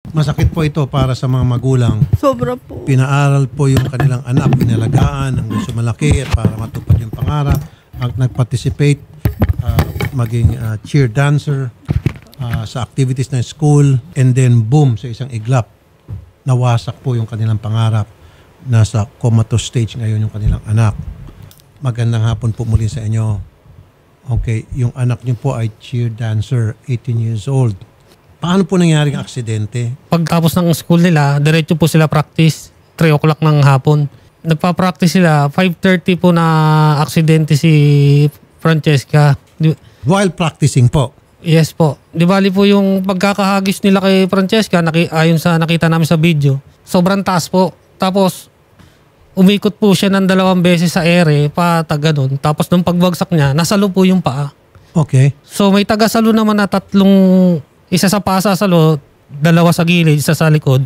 Masakit po ito para sa mga magulang. Sobra po. Pinaaral po yung kanilang anak, pinalagaan hanggang sumalaki para matupad yung pangarap. At nag-participate, maging cheer dancer sa activities ng school, and then boom, sa isang iglap, nawasak po yung kanilang pangarap. Nasa comatose stage ngayon yung kanilang anak. Magandang hapon po muli sa inyo. Okay, yung anak niyo po ay cheer dancer, 18 years old. Paano po nangyaring aksidente? Pagtapos ng school nila, diretso po sila practice, 3 o'clock ng hapon. Nagpa-practice sila, 5:30 po na aksidente si Francesca. While practicing po? Yes po. Di bali po yung pagkakahagis nila kay Francesca, ayon sa nakita namin sa video, sobrang taas po. Tapos, umikot po siya ng 2 beses sa ere, ganun. Tapos nung pagbagsak niya, nasalo po yung paa. Okay. So may tagasalo naman na 3, isa sa paa sasalo, 2 sa gilid, isa sa likod.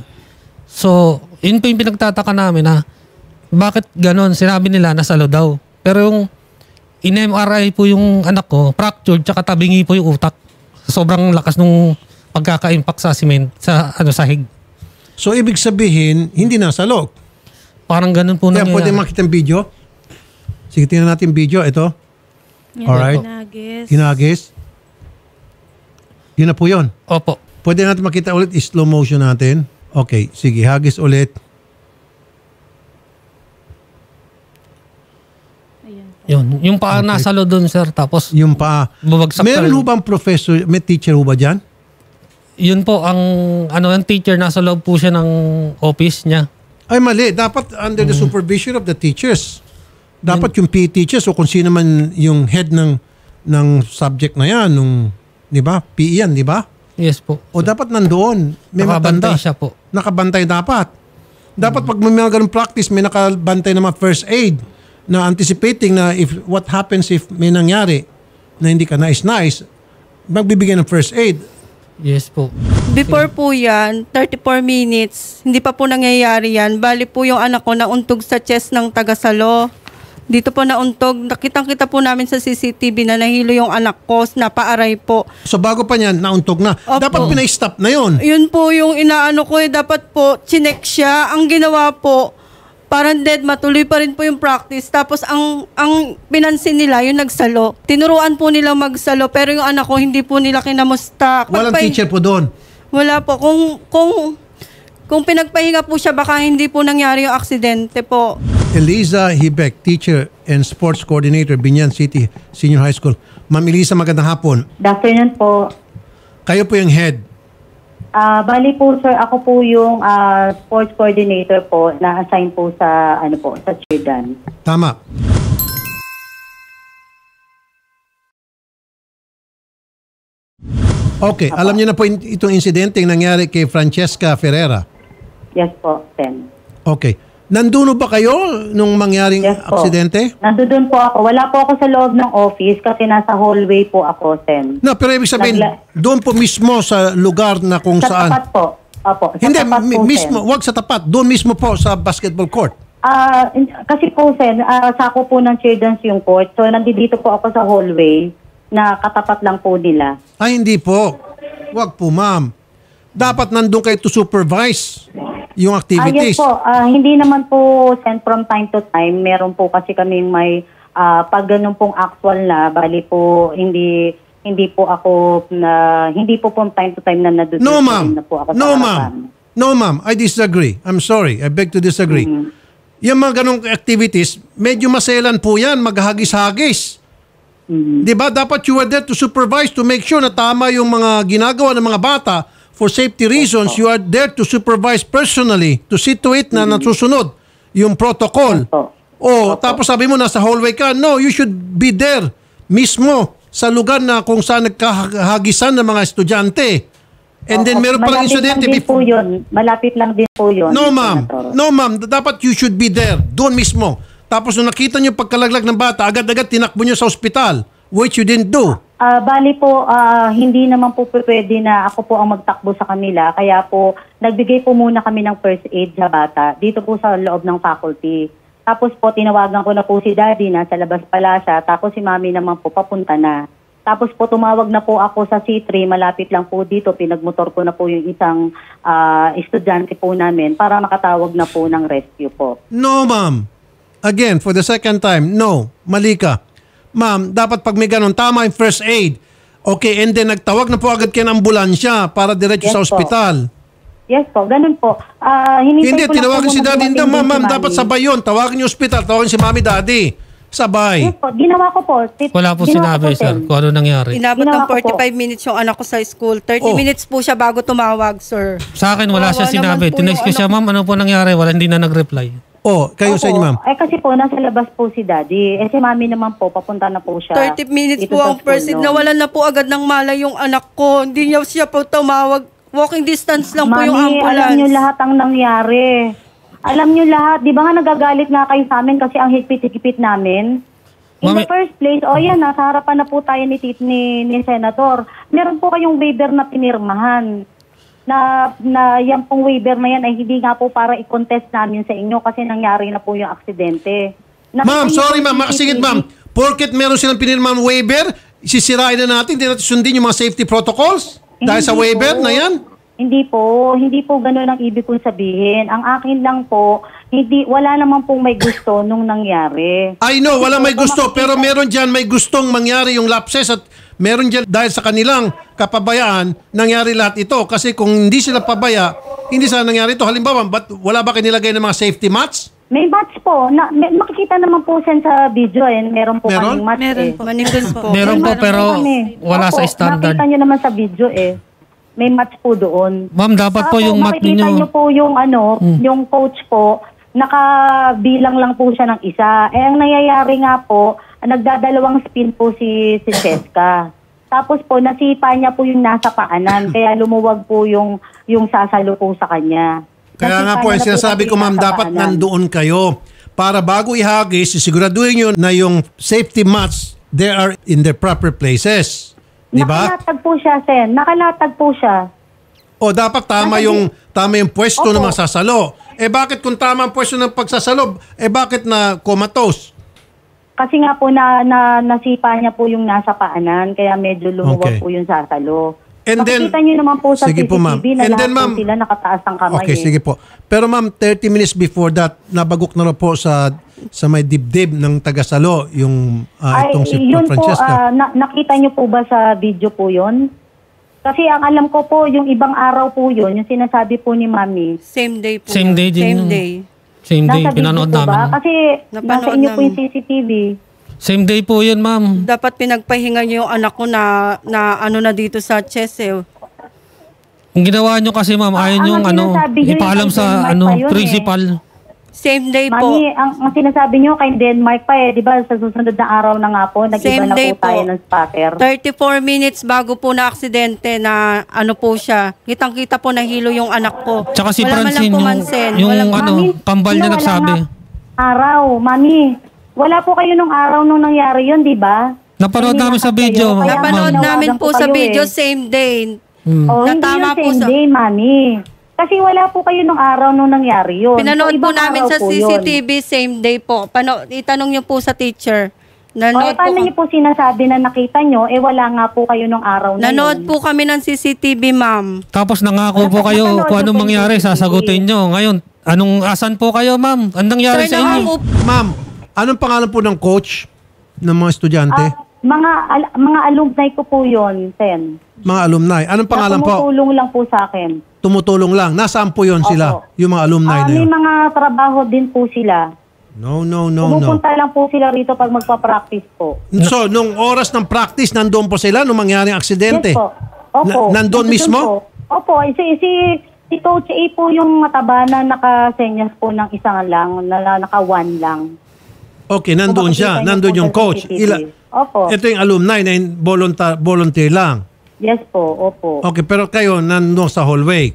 So, yun po yung pinagtataka namin na bakit ganun? Sinabi nila nasalo daw. Pero yung in-MRI po yung anak ko, fractured, tsaka tabingi po yung utak. Sobrang lakas nung pagkaka-impact sa cement, sa sahig. So, ibig sabihin, hindi nasalo. Parang ganun po nangyayari. Pwede makita yung video? Sige, tingnan natin yung video. Ito. Alright. Hinagis. Yun na po yun. Opo. Pwede natin makita ulit, slow motion natin. Okay, sige, hagis ulit. Yun. Yung paa nasalo doon, sir. Tapos yung paa. bumagsak. Meron ho bang professor, may teacher ho ba dyan? Yun po, ang teacher, nasa loob po siya ng office niya. Ay, mali. Dapat under the supervision of the teachers. Dapat yung PE teachers o kung sino man yung head ng subject na yan, di ba? PE yan, di ba? Yes po. O dapat nandoon. May Nakabantay matanda. siya po. Nakabantay dapat. Dapat pag may mga ganung practice, may nakabantay na mga first aid na anticipating na what happens if may nangyari na hindi ka nais-nais, magbibigay ng first aid. Yes po. Before po yan, 34 minutes, hindi pa po nangyayari yan. Bali po yung anak ko nauntog sa chest ng tagasalo. Dito po nauntog. Nakitang-kita po namin sa CCTV na nahilo yung anak ko, napaaray po. So bago pa niyan, nauntog na. Opo. Dapat pinay-stop na yun. Yun po yung inaano ko dapat po, chinek siya. Ang ginawa po, parang dead, matuloy pa rin po yung practice. Tapos ang pinansin nila, yung nagsalo. Tinuruan po nilang magsalo, pero yung anak ko, hindi po nila kinamusta. Walang teacher po doon. Wala po. Kung pinagpahinga po siya, baka hindi po nangyari yung aksidente po. Eliza Hibek, teacher and sports coordinator, Binyan City Senior High School. Ma'am Eliza, magandang hapon. Good afternoon po. Kayo po yung head. Bali po sir, ako po yung sports coordinator po na assign po sa sa Cheerdan. Tama. Okay, alam niyo na po itong insidente yung nangyari kay Francesca Ferreira. Yes po, Sen. Okay. Nanduno ba kayo nung mangyaring Yes po. aksidente? Nandoon po ako. Wala po ako sa loob ng office kasi nasa hallway po ako, Sen. No, pero ibig sabihin, doon po mismo sa lugar na kung Sa saan. tapat po. Opo, sa Hindi, tapat po, mismo, Sen. wag sa tapat. Doon mismo po sa basketball court. Kasi po, Sen, sako po ng Cheerdans yung court. So, nandito po ako sa hallway na katapat lang po nila. Ay, hindi po. Wag po, ma'am. Dapat nandun kayo to supervise yung activities. Yes po. Hindi naman po, Sen, from time to time. Meron po kasi kaming may pag ganun pong actual na, bali po, hindi po ako hindi po from time to time na nadudod No, ma'am. na po ako No, sa ma'am. harapan. No, ma'am. I disagree. I'm sorry. I beg to disagree. Yung mga ganong activities, medyo maselan po yan. Maghagis-hagis. Diba? Dapat you were there to supervise, to make sure na tama yung mga ginagawa ng mga bata. For safety reasons, you are there to supervise personally, to see to it na nasusunod yung protocol. Tapos sabi mo nasa hallway ka. No, you should be there mismo sa lugar na kung saan nagkahagisan ng mga estudyante. And then meron palang insidente before. Malapit lang din po yun. No, ma'am. No, ma'am. Dapat you should be there. Doon mismo. Tapos nung nakita niyo pagkalaglag ng bata, agad-agad tinakbo niyo sa ospital, which you didn't do. Bali po, hindi naman po pwede na ako po ang magtakbo sa kanila. Kaya po, nagbigay po muna kami ng first aid sa bata dito po sa loob ng faculty. Tapos po, tinawagan ko na po si daddy na sa labas pala siya. Tapos si mami naman po, papunta na. Tapos po tumawag na po ako sa C3, malapit lang po dito, pinagmotor ko na po yung isang estudyante po namin para makatawag na po ng rescue po. No, ma'am. Again, for the second time, no. Mali ka. Ma'am, dapat pag may ganun, tama yung first aid. Okay, and then nagtawag na po agad kayo ng ambulansya para diretso Yes sa po. ospital. Yes po, ganun po. Hindi, tinawagan si daddy. Hindi, ma'am, dapat sabay yun. Tawagan yung ospital, tawagan si mami, daddy. Sabay. Yes po, ginawa ko po. Wala po Ginawa sinabi, ko po, sir, kung ano nangyari. Inabot Ginawa ng ko po. 45 minutes yung anak ko sa school. 30 Oh. minutes po siya bago tumawag, sir. Sa akin, wala siya Kawawa sinabi. naman po Tinext ko yung siya, ma'am, ano po nangyari? Wala, hindi na nag-reply. Oh, kayo sa inyo, ma'am. Kasi po, nasa labas po si daddy. Si mami naman po, papunta na po siya. 30 minutes dito po sa ang school first aid. noon. Nawalan na po agad ng malay yung anak ko. Hindi niya siya po tumawag. Walking distance lang po yung Mami, ambulance. alam niyo lahat ang nangyari. Alam niyo lahat. Di ba nga nagagalit nga kayo sa amin kasi ang higpit-higpit namin? In Mami- the first place, yan, nasa harapan na po tayo ni Senator. Meron po kayong waiver na pinirmahan. Na yan pong waiver na yan ay hindi nga po para i-contest namin sa inyo kasi nangyari na po yung aksidente. Nakita Ma'am, niyo sorry po ma'am. yung Makasingit CCTV. ma'am. Porket meron silang pinirmahan waiver, sisirain na natin, hindi natin sundin yung mga safety protocols? Dahil sa Hindi waiver po. na yan? Hindi po gano'n ang ibig kong sabihin. Ang akin lang po, wala naman pong may gusto nung nangyari. I know, wala may Hindi po gusto, pero meron dyan may gustong mangyari yung lapses at meron dyan dahil sa kanilang kapabayaan, nangyari lahat ito. Kasi kung hindi sila pabaya, hindi sana nangyari ito. Halimbawa, wala ba kanilagay ng mga safety mats? May match po. Makikita naman po sa video. Meron po Meron? kaming match. Meron po. Manigun po. Meron po, pero wala sa standard. Makita nyo naman sa video May match po doon. Ma'am, dapat po yung mat makikita nyo ninyo. po yung yung coach po, nakabilang lang po siya ng isa. Ang nangyayari nga po, nagdadalawang spin po si Cheska. Tapos po, nasipa niya po yung nasa paanan. Kaya lumuwag po yung sasalo po sa kanya. Kaya nga Nasipa po, niya yung na sinasabi kasi ko ma'am, nasa dapat paanan. nandoon kayo. Para bago ihagis, siguraduhin nyo na yung safety mats, they are in their proper places. Di ba? Nakalatag po siya, Sen. Nakalatag po siya. O dapat tama yung pwesto Opo. ng mga sasalo. Bakit kung tama ang pwesto ng pagsasalo, bakit na comatose? Kasi nga po nasipa niya po yung nasa paanan, kaya medyo lumuwag Okay. po yung sasalo. And then- Makikita niyo naman po sa Sige po, ma'am. CCTV na And lahat then, po ma'am, sila nakataas ang kamay. Okay, sige po. Pero ma'am, 30 minutes before that, nabagok na rin po sa may dibdib ng tagasalo yung itong si yun Francesca. po, nakita niyo po ba sa video po yun? Kasi ang alam ko po, yung ibang araw po yun, yung sinasabi po ni Mami. Same day po. Same day din Same yung- day. Same day, Nasa video pinanood po ba? namin. Kasi nasa Napanood inyo po namin. yung CCTV. Same day po yun, ma'am. Dapat pinagpahinga niyo yung anak ko na ano na dito sa chest Ang ginawa nyo kasi, ma'am, ayaw ang yung sinasabi nyo, ipaalam yung sa Denmark pa yun, principal. Same day po. Mami, ang sinasabi niyo kay Denmark pa di ba sa susunod na araw na nga po, nag-iba Same na day po tayo ng spotter. 34 minutes bago po na aksidente na ano po siya. Kitang-kita po nahilo yung anak ko. Tsaka si Wala man lang Francine, pumansin. yung Wala- Mami, kambal niya wala nagsabi. nga araw, Mami. Wala po kayo nung araw nung nangyari yun, di ba? Napanood Hindi namin sa kayo, video, kaya ma'am. Napanood tinawagan namin po sa kayo video same day. Oh, hindi Natama yun po same sa- day, Mami. Kasi wala po kayo nung araw nung nangyari yun. Pinanood So, po ibang namin araw sa po yun. CCTV same day po. Itanong niyo po sa teacher. Nanood Paano po, niyo po sinasabi na nakita niyo, wala nga po kayo nung araw na nanood yun. po kami ng CCTV, ma'am. Tapos nangako po kayo Napanood kung anong ko po mangyari, yung sasagutin nyo. Ngayon, asan po kayo, ma'am? Anong nangyari Sir, sa inyo? nangako Ma'am, anong pangalan po ng coach ng mga estudyante? Mga alumni ko po yun, Sen. Mga alumni. Anong pangalan po? Tumutulong lang po sa akin. Tumutulong lang. Nasaan po yon sila? Opo. Yung mga alumni na May yun? mga trabaho din po sila. No. Pumupunta lang po sila rito pag magpa-practice po. So, nung oras ng practice, nandun po sila nung mangyaring aksidente? Yes po. Opo. Nandun mismo? Po. Opo. Si Coach A po yung mataba na nakasenyas po ng isang lang, na naka-one lang. Okay, nandun Kung siya. makikita niyo Nandun po yung sa coach. CCTV. Opo. Ito yung alumni na volunteer lang. Yes po. Opo. Okay, pero kayo nandun sa hallway.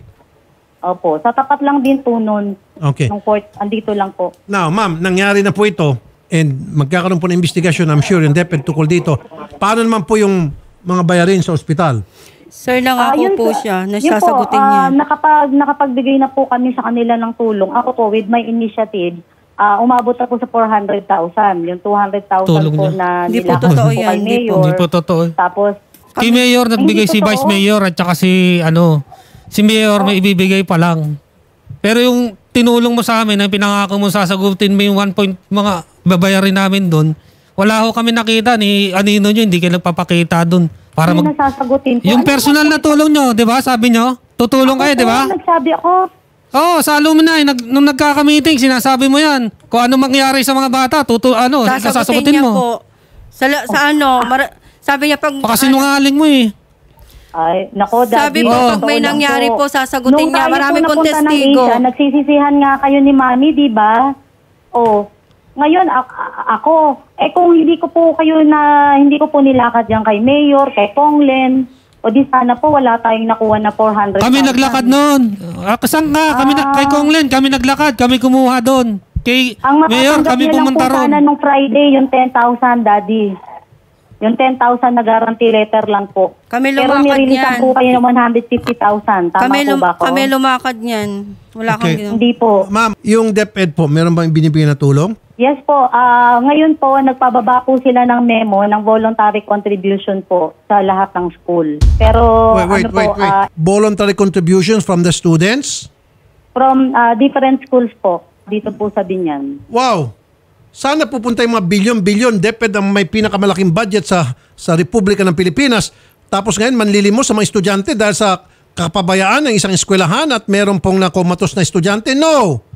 Opo. Sa tapat lang din po nun. Okay. Nung court. Andito lang po. Now, ma'am, nangyari na po ito and magkakaroon po ng investigation, I'm sure, yung DepEd tukol dito. Paano naman po yung mga bayarin sa ospital? Sir, nangako Yun po siya. yun Nasasagutin po, niya. nakapagbigay na po kami sa kanila ng tulong. Ako po, with my initiative, umabot na po sa 400,000. Yung 200,000 Tulong po niya. na Hindi po nilakad totoo po yan, kay hindi po. Mayor. Hindi po totoo. Tapos, Si Mayor nagbigay, Hindi si totoo. Vice Mayor at saka si Mayor may ibibigay pa lang. Pero yung tinulong mo sa amin, ang pinangako mo sasagutin mo yung 1 point, mga babayarin namin doon, wala ho kami nakita ni Anino nyo, hindi kayo nagpapakita doon. Para ano nasasagutin po? yung personal na tulong nyo, di ba? Sabi nyo, tutulong kayo, di ba? Nagsabi ako, Oo, sa alumni, nung nagkaka-meeting, sinasabi mo yan. Kung ano mangyari sa mga bata, sasagutin niya mo. po. Sabi niya pag... Pakasinungaling mo eh. ay, nako, Sabi Daddy, po, totoo pag may lang nangyari po, sasagutin Nung niya. tayo Marami po pong napunta ng testigo. Asia, nagsisisihan nga kayo ni Mami, di ba? Oh, ngayon, ako, kung hindi ko po nilakad yan kay Mayor, kay Ponglen, o di sana po wala tayong nakuha na 400,000. Kami naglakad noon. Saan ka? Kay Konglen, kami naglakad. Kami kumuha doon. Kay Ang Mayor, matatanggap kami niya lang pumunta po sana ron. nung Friday, yung 10,000, Daddy. Yung 10,000 na guarantee letter lang po. Kami Pero lumakad nirilisan niyan. po kayo ng 150,000. Tama po ba ako? Kami lumakad niyan. Wala kang Okay. ginawa. Hindi po. Ma'am, yung DepEd po, meron bang binibigyan na tulong? Yes po. Ngayon po, nagpababa po sila ng memo ng voluntary contribution po sa lahat ng school. Pero Wait. Voluntary contributions from the students? From different schools po, dito po sa Binyan. Wow! Sana pupunta yung mga bilyon-bilyon. DepEd ang may pinakamalaking budget sa Republika ng Pilipinas. Tapos ngayon, manlilimos sa mga estudyante dahil sa kapabayaan ng isang eskwelahan at meron pong nakomatos na estudyante. No!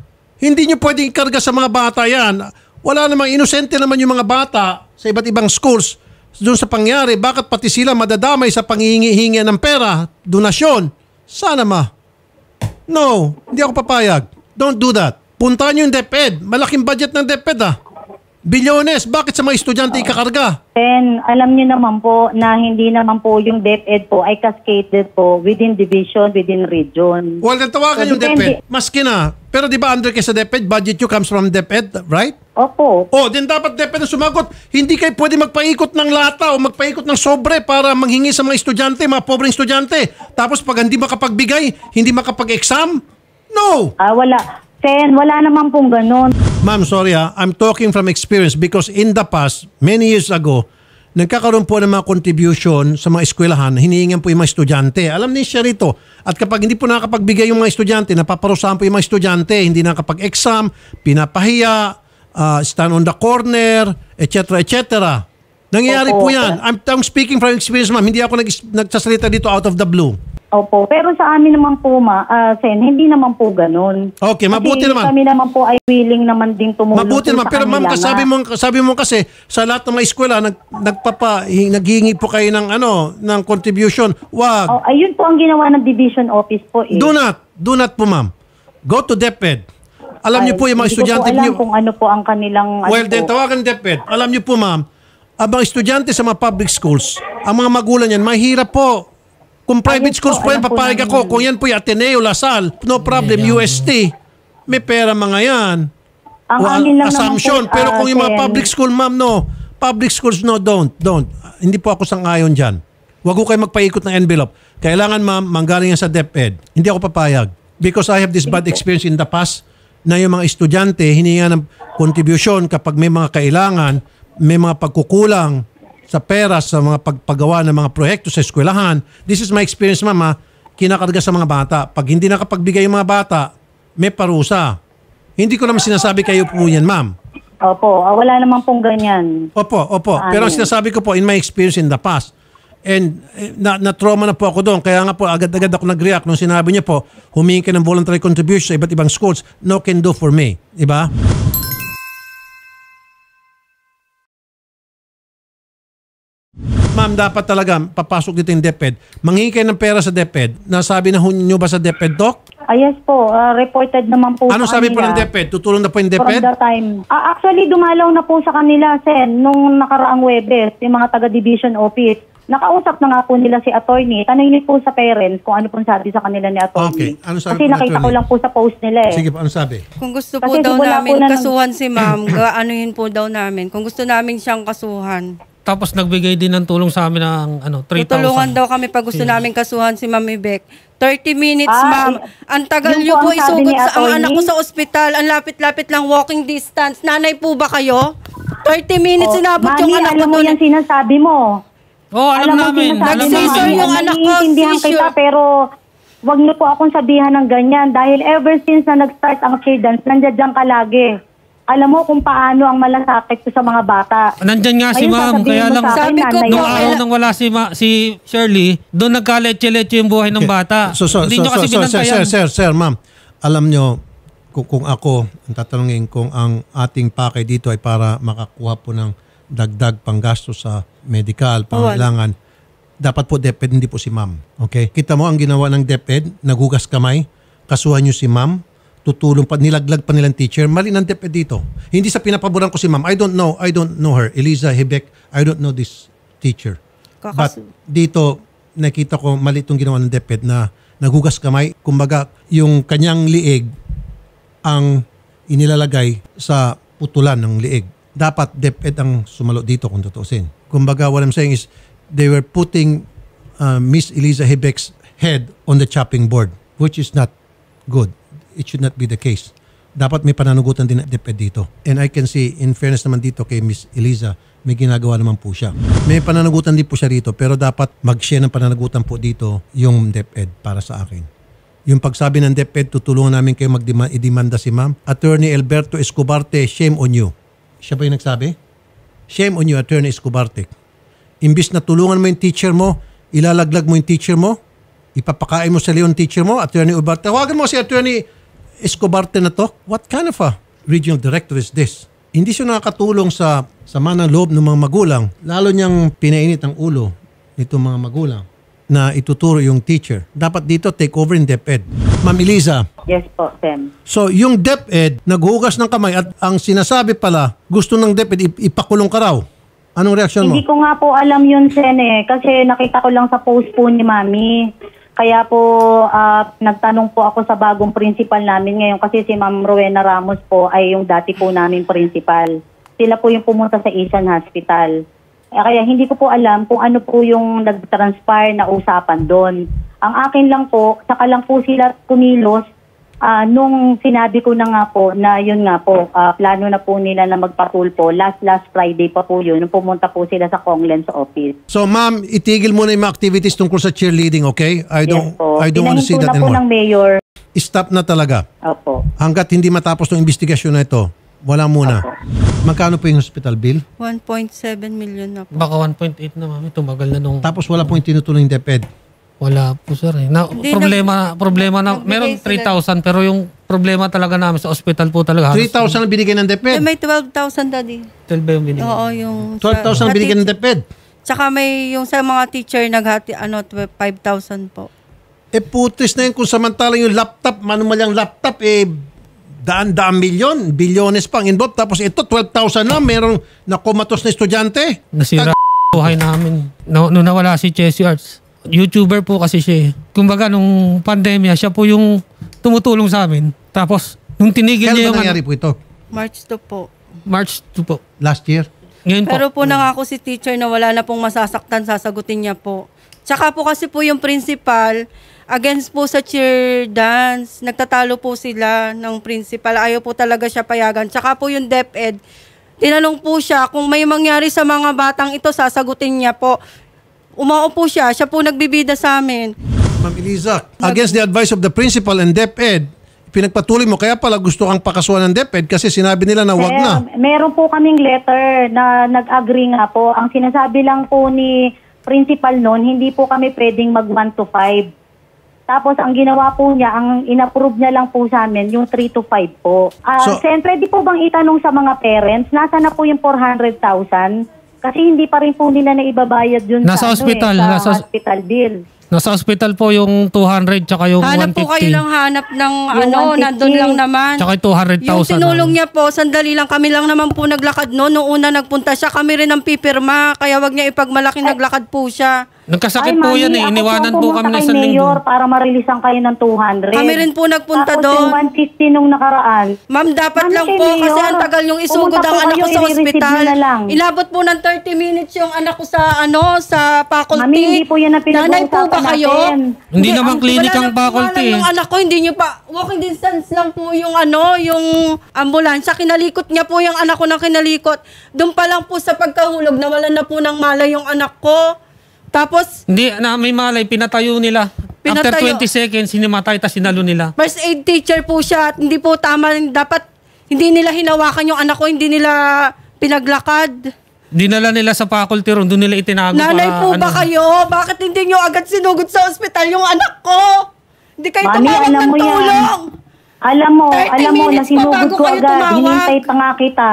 Hindi nyo pwedeng ikarga sa mga bata yan. Wala namang inosente naman yung mga bata sa iba't ibang schools doon sa pangyari. Bakit pati sila madadamay sa panghihingi ng pera, donasyon? Sana No, hindi ako papayag. Don't do that. Puntahan nyo yung DepEd. Malaking budget ng DepEd Bilyones. Bakit sa mga estudyante ikakarga? Then, alam niyo naman po na hindi naman po yung DepEd po ay cascaded po within division, within region. Well, tawagan So, yung DepEd. Maski na. Pero di ba under kayo sa DepEd, budget nyo comes from DepEd, right? Opo. Din dapat DepEd na sumagot. Hindi kayo pwede magpaikot ng lata o magpaikot ng sobre para manghingi sa mga estudyante, mga pobreng estudyante. Tapos pag hindi makapagbigay, hindi makapag-exam? No! Wala. Sen, wala naman pong ganun. Ma'am, sorry I'm talking from experience because in the past, many years ago, nagkakaroon po ng mga contribution sa mga eskwelahan, hinihingan po yung mga estudyante. Alam ni siya rito. At kapag hindi po nakakapagbigay yung mga estudyante, napaparusahan po yung mga estudyante, hindi nakakapag-exam, pinapahiya, stand on the corner, etc. etc. Nangyayari po yan. I'm speaking from experience, ma'am. Hindi ako nagsasalita dito out of the blue. Opo. Pero sa amin naman po, Sen, hindi naman po ganun. Okay, mabuti Kasi naman. kami naman po ay willing naman din tumulong Mabuti po naman. sa Pero ma'am, kanila sabi mo kasi sa lahat ng mga eskwela naghihingi po kayo ng contribution. Wag. Ayun po ang ginawa ng division office po eh. Do not po ma'am. Go to DepEd. Alam niyo po yung mga estudyante Hindi ko po alam niyo. kung ano po ang kanilang... Well, then tawagan DepEd. Alam niyo po ma'am, ang mga estudyante sa mga public schools, ang mga magulang niyan, mahirap po. Kung private Ayun schools po, po yan, alam po papayag namin ako. yan. Kung yan po yung Ateneo, Lasal, no problem, UST. May pera mga yan. Ang O, amin lang assumption. naman po, Pero kung yung mga Sen, public school, ma'am, no. Public schools, no, don't. Hindi po ako sang-ayon dyan. Huwag ko kayo magpaikot ng envelope. Kailangan, ma'am, manggaling yan sa DepEd. Hindi ako papayag. Because I have this bad experience in the past na yung mga estudyante hininga ng contribution kapag may mga kailangan, may mga pagkukulang sa pera sa mga pagpagawa ng mga proyekto sa eskwelahan. This is my experience, ma'am, kinakarga sa mga bata. Pag hindi nakapagbigay yung mga bata, may parusa. Hindi ko naman sinasabi kayo po yan, ma'am. Opo, wala naman pong ganyan. Opo. Pero ang sinasabi ko po, in my experience in the past, and na-trauma na po ako doon. Kaya nga po, agad-agad ako nag-react nung sinabi niyo po, humingi ka ng voluntary contribution sa iba't ibang schools. No can do for me. Diba? Ma'am, dapat talaga papasok dito yung DepEd. Manghingi kayo ng pera sa DepEd. Nasabi na nyo ba sa DepEd, Doc? Yes po, reported naman po Anong sa sabi po kanila. ng DepEd? Tutulong na po yung From DepEd? the time. Actually, dumalaw na po sa kanila, Sen, nung nakaraang Webes, yung mga taga-division office. Nakausap na nga po nila si attorney. Tanongin po sa parents kung ano pong sabi sa kanila ni attorney. Okay. Ano sabi Kasi po ng nakita ko attorney? lang po sa post nila eh. Sige po, ano sabi? Kung gusto po Kasi daw wala po namin na kasuhan si ma'am, gaanuhin po daw namin. Kung gusto namin siyang kasuhan. Tapos nagbigay din ng tulong sa amin ng 3,000. Tutulungan daw kami pag gusto namin kasuhan si Ma'am Ibek. 30 minutes, Ah, ma'am. Ang tagal yun niyo po po ang sabi isugot ni sa ang attorney. anak ko sa ospital. Ang lapit-lapit lang, walking distance. Nanay po ba kayo? 30 minutes inabot yung Mami, anak ko alam mo doon. yan sinasabi mo. Oo, alam mo namin. sinasabi Alam mo, Nag-seizure namin. yung anak ko, naiintindihan seizure. kita, pero wag niyo po akong sabihan ng ganyan dahil ever since na nag-start ang Children's, nandiyan ka lagi. Alam mo kung paano ang malasakit ko sa mga bata. Nandyan nga si Ngayon, ma'am, sasabihin kaya mo lang sa akin, Sabi ko nanay po, nung ako. araw nang wala si Shirley, doon nagkaletse-letse yung buhay ng bata. Hindi nyo kasi binantayan. Sir, ma'am, alam nyo, kung ako, ang tatanungin, kung ang ating pakay dito ay para makakuha po ng dagdag panggasto sa medical, pangailangan, dapat po DepEd, hindi po si ma'am. Okay? Kita mo ang ginawa ng DepEd, naghugas kamay, kasuhan nyo si ma'am, tutulong pa, nilaglag pa nilang teacher. Mali ng DepEd dito. Hindi sa pinapaboran ko si ma'am. I don't know her. Eliza Hebek, I don't know this teacher. But dito, nakita ko mali itong ginawa ng DepEd na naghugas kamay. Kumbaga, yung kanyang liig ang inilalagay sa putulan ng liig. Dapat DepEd ang sumalo dito kung tutuusin. Kumbaga, what I'm saying is, they were putting Miss Eliza Hebek's head on the chopping board, which is not good. It should not be the case. Dapat may pananagutan din ng DepEd dito. And I can see, in fairness naman dito kay Miss Eliza, may ginagawa naman po siya. May pananagutan din po siya rito, pero dapat mag-share ng pananagutan po dito yung DepEd para sa akin. Yung pagsabi ng DepEd, tutulungan namin kayo mag-idemanda si ma'am. Attorney Alberto Escobarte, shame on you. Siya ba yung nagsabi? Shame on you, Attorney Escobarte. Imbis na tulungan mo yung teacher mo, ilalaglag mo yung teacher mo, ipapakain mo sa leon teacher mo, Attorney Escobarte. Tawagan mo si Attorney Escobarte na to. What kind of a regional director is this? Hindi siya nakakatulong sa sama ng loob ng mga magulang. Lalo niyang pinainit ang ulo nitong mga magulang na ituturo yung teacher. Dapat dito take over in DepEd. Ma'am Eliza. Yes po, Sen. So yung DepEd, naghugas ng kamay at ang sinasabi pala, gusto ng DepEd ipakulong ka raw. Anong reaksyon mo? Hindi ko nga po alam yun, Sen, kasi nakita ko lang sa post po ni Mami. Kaya po nagtanong po ako sa bagong principal namin ngayon kasi si Ma'am Rowena Ramos po ay yung dati po namin principal. Sila po yung pumunta sa Asian Hospital. Kaya hindi ko po alam kung ano po yung nag-transpire na usapan doon. Ang akin lang po, saka lang po sila kumilos nung sinabi ko na nga po na yun nga po, plano na po nila na magpatulpo. Last Friday pa po yun, nung pumunta po sila sa Conglen's office. So ma'am, itigil mo na yung mga activities tungkol sa cheerleading, okay? I don't want to see that Pinahinto na po anymore. ng mayor. Stop na talaga. Opo. Hanggat hindi matapos ng investigasyon na ito, wala muna. Magkano po yung hospital bill? 1.7 million na po. Baka 1.8 na mami, tumagal na nung... Tapos wala pong tinutulong yung DepEd. Wala po sir eh. Problema na, meron 3,000 pero yung problema talaga namin sa ospital po talaga. 3,000 ang binigay ng DepEd. May 12,000 daddy. 12 ba yung binigay? Oo, yung... 12,000 ang binigay ng DepEd. Tsaka may yung sa mga teacher naghati 5,000 po. Putis na yun kung samantalang yung laptop, manumal yung laptop, daan-daan milyon, bilyones pang involved. Tapos ito, 12,000 na, merong nakumatos na estudyante. Nasira buhay namin. Nung nawala si Chessy Arts. YouTuber po kasi siya eh. Kumbaga nung pandemya, siya po yung tumutulong sa amin. Tapos, nung tinigil Kailan niya ba yung... nangyari po ito? March 2 po. March 2 po. Last year? Ngayon po. Pero po nangako si teacher na wala na pong masasaktan, sasagutin niya po. Tsaka po kasi po yung principal, against po sa cheer dance, nagtatalo po sila ng principal. Ayaw po talaga siya payagan. Tsaka po yung DepEd, tinanong po siya kung may mangyari sa mga batang ito, sasagutin niya po. Umaupo siya po nagbibida sa amin. Ma'am Eliza, against the advice of the principal and DepEd, pinagpatuloy mo, kaya pala gusto kang pakasuhan ng DepEd kasi sinabi nila na wag na. Meron po kaming letter na nag-agree nga po. Ang sinasabi lang po ni principal noon, hindi po kami pwedeng mag 1 to 5. Tapos ang ginawa po niya, ang inapprove niya lang po sa amin, yung 3 to 5 po. Sen, pwede po bang itanong sa mga parents, nasa na po yung 400,000? Kasi hindi pa rin po nila na ibabayad yun Nasa hospital, sa hospital bill. Nasa hospital po yung 200 tsaka yung 150. Hanap po kayo lang hanap ng Yung 150. nandun lang naman. Tsaka yung 200,000. Yung tinulong niya po, sandali lang, kami lang naman po naglakad noon. Noong una nagpunta siya, kami rin ang pipirma. Kaya wag niya ipagmalaki naglakad po siya. Nagkasakit po yan eh. Iniwanan po kami ng isang Mayor linggo. para marilisan kayo ng 200. Kami rin po nagpunta Tapos yung doon. 150 nung nakaraan. Ma'am, dapat Ma'am, lang kay po Mayor, kasi ang tagal yung isugod pumunta ang po anak ko kayo, sa i-receive ospital. nyo na lang. Inabot po ng 30 minutes yung anak ko sa sa faculty. Mami, hindi po yan ang Nanay po ba pinag-uusapan kayo? natin. Hindi naman clinic ang faculty eh. Yung anak ko, hindi nyo pa, walking distance lang po yung yung ambulansya. Kinalikot niya po yung anak ko ng kinalikot. Doon pa lang po sa pagkahulog, nawalan na po ng malay yung anak ko. Tapos, Hindi, na may malay, pinatayo nila. After Pinatayo. 20 seconds, hinimatay, tas sinalo nila. first aid teacher po siya at hindi po tama, dapat hindi nila hinawakan yung anak ko, hindi nila pinaglakad. Dinala nila sa faculty room, doon nila itinago Nanay po ba kayo? Bakit hindi nyo agad sinugod sa ospital yung anak ko? Hindi kayo Mami, tumawag alam ng mo yan. tulong. Alam mo 30 na minutes pa sinugod bago ko kayo agad. tumawag. Hinintay pa nga kita.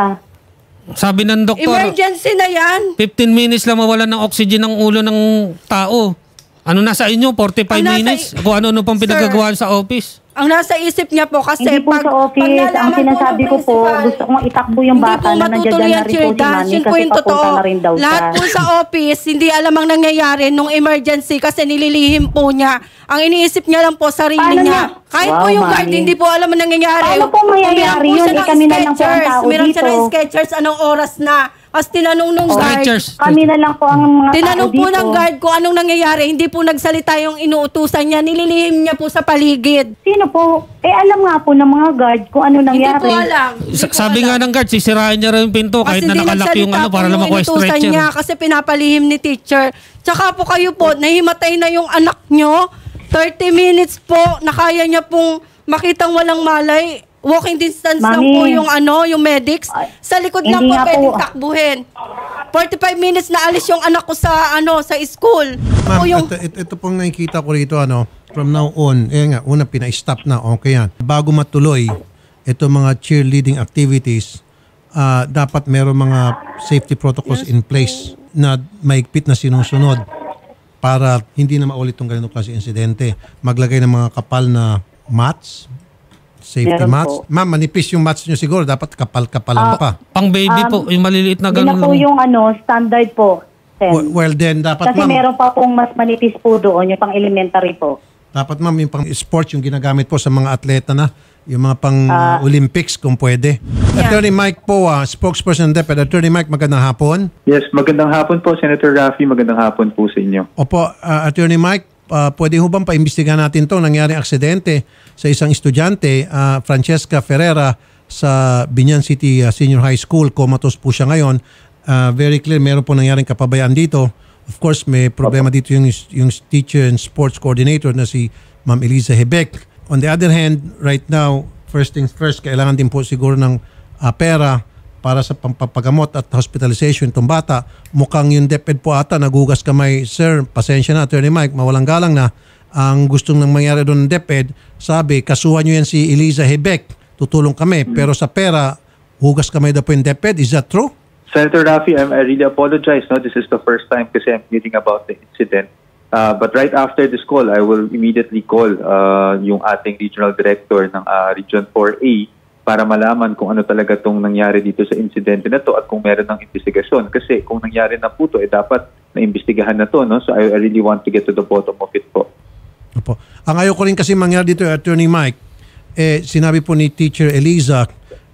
Sabi ng doktor, Emergency na yan. 15 minutes lang mawalan ng oxygen ng ulo ng tao. Ano nasa inyo? 45 Ang nasa minutes? Kung ano pang Sir. pinagagawa sa office. Ang nasa isip niya po kasi Hindi po sa office. Ang sinasabi ko po, gusto kong itakbo yung bata na nandiyan na rin po si Manny yun po kasi yung papunta totoo. na rin daw siya. Lahat po sa office, hindi alam ang nangyayari nung emergency kasi nililihim po niya. Ang iniisip niya lang po, sarili Paano niya. niya? Kahit Wow, po yung Mami. guard, hindi po alam ang nangyayari. Paano po mangyayari Umiyak po yun? siya Eh, ng kami na lang po ang Skechers. tao Umiyak siya ng dito. Skechers, anong oras na. Kasi tinanong nung guard. Stretchers. Kami na lang po ang mga Tinanong tao po dito. ng guard kung anong nangyayari. Hindi po nagsalita yung inuutusan niya. Nililihim niya po sa paligid. Sino po? Alam nga po ng mga guard kung ano Hindi nangyari. po alam. Hindi po Sabi alam. nga ng guard, sisirain niya rin yung pinto kahit na hindi nakalak yung nagsalita para po lang makuha yung inutusan stretcher. niya kasi pinapalihim ni teacher. Tsaka po kayo po, nahimatay na yung anak nyo. 30 minutes po, nakaya niya pong makitang walang malay. Walking distance lang Mami. po yung yung medics. Sa likod lang Hindi po nga pwedeng po. takbuhin. 45 minutes na alis yung anak ko sa sa school. Ma'am, Po yung ito pong nakikita ko rito, from now on, una, pina-stop na, okay yan. Bago matuloy, ito mga cheerleading activities, dapat meron mga safety protocols in place na maigpit na sinusunod para hindi na maulit itong ganito klase insidente. Maglagay ng mga kapal na mats, safety Meron mats. po. Ma'am, manipis yung mats nyo siguro. Dapat kapal-kapalan pa. Pang baby po, yung maliliit na Yun na ganun po lang. yung standard po. Sen. Well then, dapat Kasi ma'am, meron pa pong mas manipis po doon, yung pang elementary po. dapat ma'am, yung pang sports, yung ginagamit po sa mga atleta na, yung mga pang Olympics kung pwede. Attorney Mike po, spokesperson ng DepEd. Attorney Mike, magandang hapon. Yes, magandang hapon po, Senator Raffy. Magandang hapon po sa inyo. Opo, Attorney Mike, pwede ho bang paimbestigahan natin to nangyaring aksidente sa isang estudyante, Francesca Ferreira, sa Binyan City Senior High School. Comatose po siya ngayon. Very clear, meron po nangyaring kapabayaan dito. Of course, may problema dito yung teacher and sports coordinator na si Ma'am Eliza Hebeck. On the other hand, right now, first things first, kailangan din po siguro ng pera para sa pampagamot at hospitalization itong bata. Mukhang yung DepEd po ata nagugas kamay. Sir, pasensya na, Attorney Mike, mawalang galang na. Ang gustong nang mangyari doon ng DepEd, sabi, kasuhan nyo yan si Eliza Hebeck, tutulong kami. Pero sa pera, hugas kamay daw po yung DepEd. Is that true? Senator Raffy, I really apologize. No, this is the first time kasi I'm hearing about the incident. But right after this call, I will immediately call yung ating regional director ng Region 4A para malaman kung ano talaga itong nangyari dito sa insidente na to at kung meron ng investigasyon. Kasi kung nangyari na po ito, dapat na-imbestigahan na to. No? So I really want to get to the bottom of it po. Opo. Ang ayaw ko rin kasi mangyari dito, Attorney Mike, sinabi po ni Teacher Eliza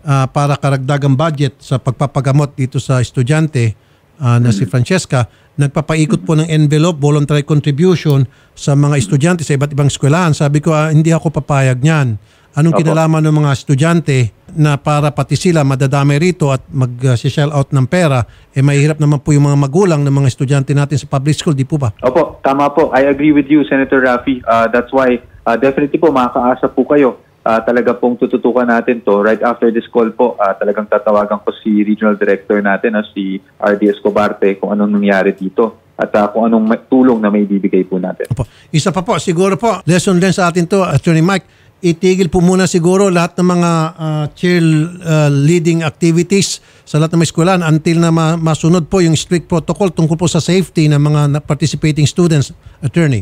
para karagdagang budget sa pagpapagamot dito sa estudyante na si Francesca, nagpapaikot po ng envelope, voluntary contribution sa mga estudyante sa iba't ibang eskwelahan. Sabi ko, hindi ako papayag niyan. Anong kinalaman ng mga estudyante na para pati sila madadamay rito at mag-shell out ng pera, mahirap naman po yung mga magulang ng mga estudyante natin sa public school, di po ba? Opo, tama po. I agree with you, Senator Raffy. That's why definitely po makakaasa po kayo. Talaga pong tututukan natin to. Right after this call po, talagang tatawagan ko si Regional Director natin, si R.D. Escobarte, kung anong nangyari dito at kung anong tulong na may bibigay po natin. Opo. Isa pa po, siguro po, lesson learned sa atin to, Attorney Mike, itigil po muna siguro lahat ng mga cheerleading activities sa lahat ng mga eskwelahan until na masunod po yung strict protocol tungkol po sa safety ng mga participating students, Attorney.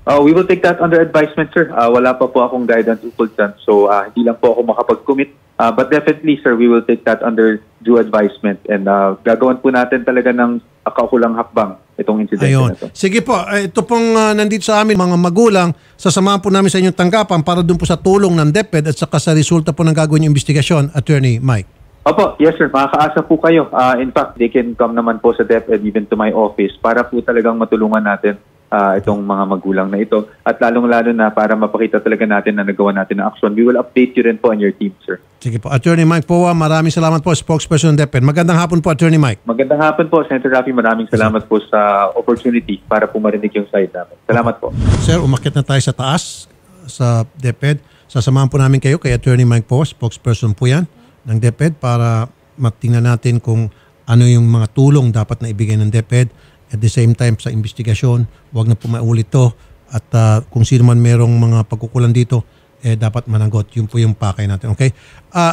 We will take that under advisement, sir. Wala pa po akong guidance ukol dyan. So, hindi lang po ako makapag-commit. But definitely, sir, we will take that under due advisement. And gagawin po natin talaga ng kaukulang hakbang itong incident Ayun. na to. Sige po, ito pong nandito sa amin, mga magulang, sasamahan po namin sa inyong tanggapan para dun po sa tulong ng DepEd at saka sa resulta po ng gagawin yung investigasyon, Attorney Mike. Opo, yes sir, makakaasa po kayo. In fact, they can come naman po sa DepEd even to my office para po talagang matulungan natin itong mga magulang na ito. At lalong-lalo na para mapakita talaga natin na nagawa natin ng action. We will update you rin po on your team, sir. Sige po. Attorney Mike Powa, maraming salamat po, spokesperson ng DepEd. Magandang hapon po, Attorney Mike. Magandang hapon po, Senator Rafi. Maraming salamat po sa opportunity para po marinig yung side namin. Salamat po. Sir, umakyat na tayo sa taas sa DepEd. Sasamahan po namin kayo kay Attorney Mike Powa, spokesperson po yan ng DepEd para matingnan natin kung ano yung mga tulong dapat na ibigay ng DepEd. At the same time sa investigasyon, huwag na po maulit to. At kung sino man merong mga pagkukulang dito, dapat managot. Yun po yung pakay natin. Okay?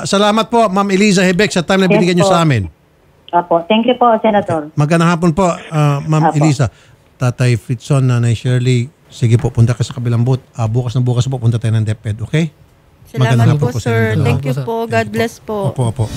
Salamat po, Ma'am Eliza Hebeck, sa time na binigyan nyo sa amin. Opo. Thank you po, Senator. Magandang hapon po, Ma'am Apo. Eliza. Tatay Fritzon, Nanay Shirley, sige po, punta ka sa kabilang booth. Bukas po, punta tayo ng DepEd. Okay? Salamat Magandang hapon po, sir. Senator. Thank you po. God bless po. Opo.